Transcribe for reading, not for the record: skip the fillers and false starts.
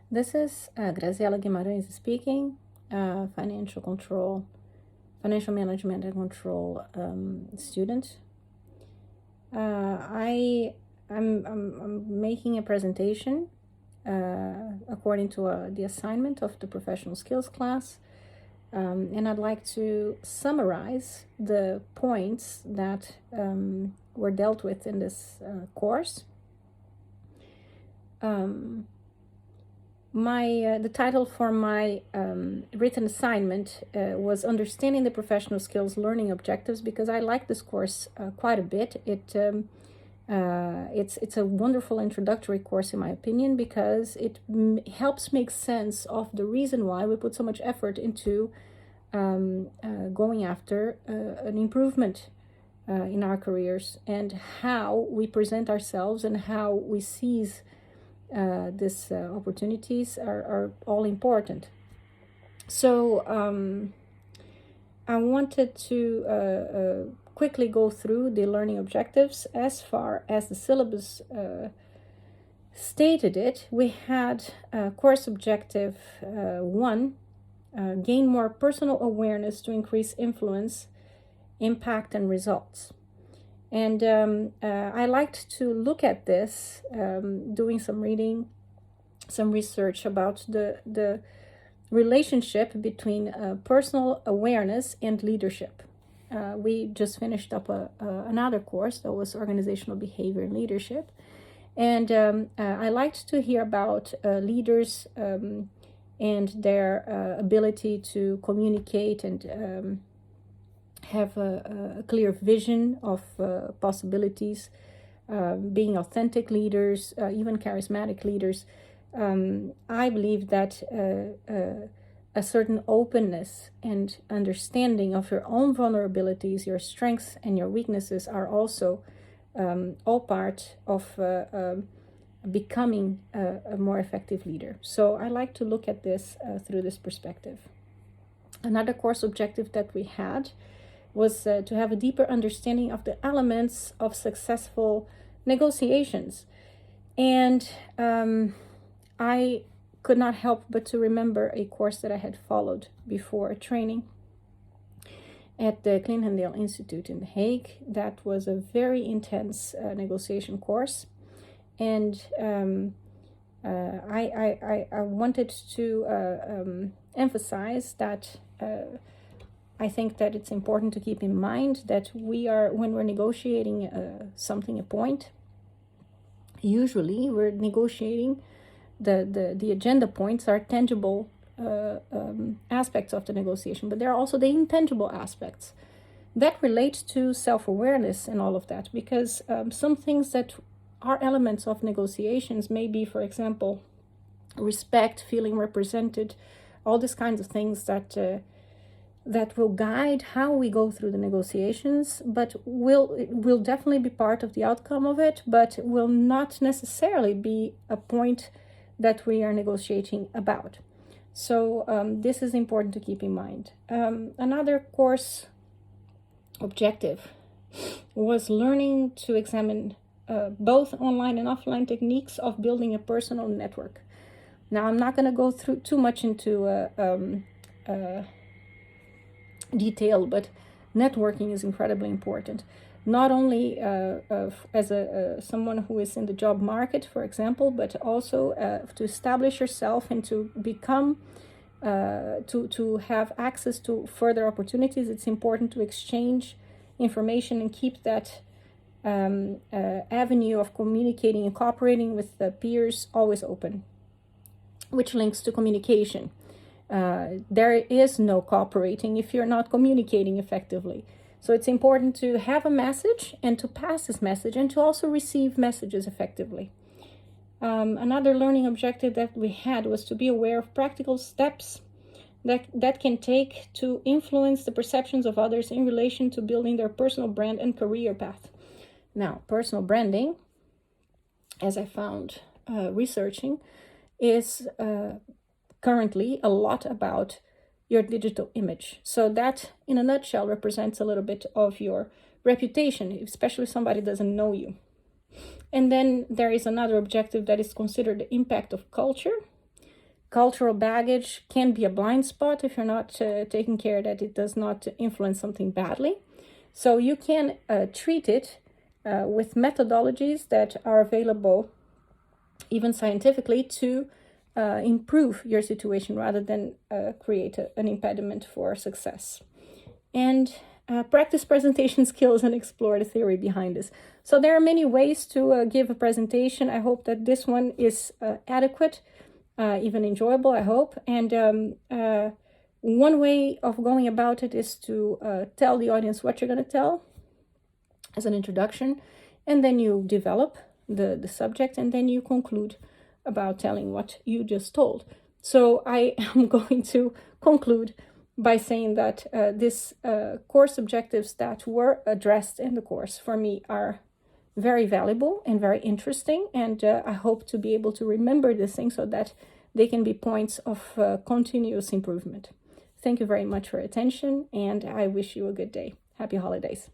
This is Graziela Guimarães speaking, financial management and control student. I'm making a presentation according to the assignment of the professional skills class, and I'd like to summarize the points that were dealt with in this course. The title for my written assignment was Understanding the Professional Skills Learning Objectives, because I like this course quite a bit. It's a wonderful introductory course, in my opinion, because it helps make sense of the reason why we put so much effort into going after an improvement in our careers, and how we present ourselves and how we seize these opportunities are all important. So I wanted to quickly go through the learning objectives as far as the syllabus stated it. We had course objective 1, gain more personal awareness to increase influence, impact, and results. And I liked to look at this, doing some reading, some research about the relationship between personal awareness and leadership. We just finished up another course that was organizational behavior and leadership. And I liked to hear about leaders and their ability to communicate and have a clear vision of possibilities, being authentic leaders, even charismatic leaders. I believe that a certain openness and understanding of your own vulnerabilities, your strengths and your weaknesses are also all part of becoming a more effective leader. So I like to look at this through this perspective. Another course objective that we had was to have a deeper understanding of the elements of successful negotiations. And I could not help but to remember a course that I had followed before, a training at the Clinton Institute in The Hague. That was a very intense negotiation course. And I wanted to emphasize that I think that it's important to keep in mind that when we're negotiating something, a point, usually we're negotiating the agenda points are tangible aspects of the negotiation, but there are also the intangible aspects that relate to self-awareness and all of that, because some things that are elements of negotiations may be, for example, respect, feeling represented, all these kinds of things that will guide how we go through the negotiations, but will definitely be part of the outcome of it, but will not necessarily be a point that we are negotiating about. So this is important to keep in mind. Another course objective was learning to examine both online and offline techniques of building a personal network. Now, I'm not going to go through too much into detail, but networking is incredibly important. Not only as someone who is in the job market, for example, but also to establish yourself and to become, to have access to further opportunities. It's important to exchange information and keep that avenue of communicating and cooperating with the peers always open, which links to communication. There is no cooperating if you're not communicating effectively. So it's important to have a message and to pass this message and to also receive messages effectively. Another learning objective that we had was to be aware of practical steps that can take to influence the perceptions of others in relation to building their personal brand and career path. Now, personal branding, as I found researching, is currently a lot about your digital image. So that, in a nutshell, represents a little bit of your reputation, especially if somebody doesn't know you. And then there is another objective that is considered the impact of culture. cultural baggage can be a blind spot if you're not taking care that it does not influence something badly. So you can treat it with methodologies that are available even scientifically to improve your situation rather than create an impediment for success. And practice presentation skills and explore the theory behind this. So there are many ways to give a presentation. I hope that this one is adequate, even enjoyable, I hope. And one way of going about it is to tell the audience what you're going to tell as an introduction, and then you develop the subject, and then you conclude about telling what you just told. So I am going to conclude by saying that these course objectives that were addressed in the course for me are very valuable and very interesting, and I hope to be able to remember these things so that they can be points of continuous improvement. Thank you very much for your attention, and I wish you a good day. Happy holidays.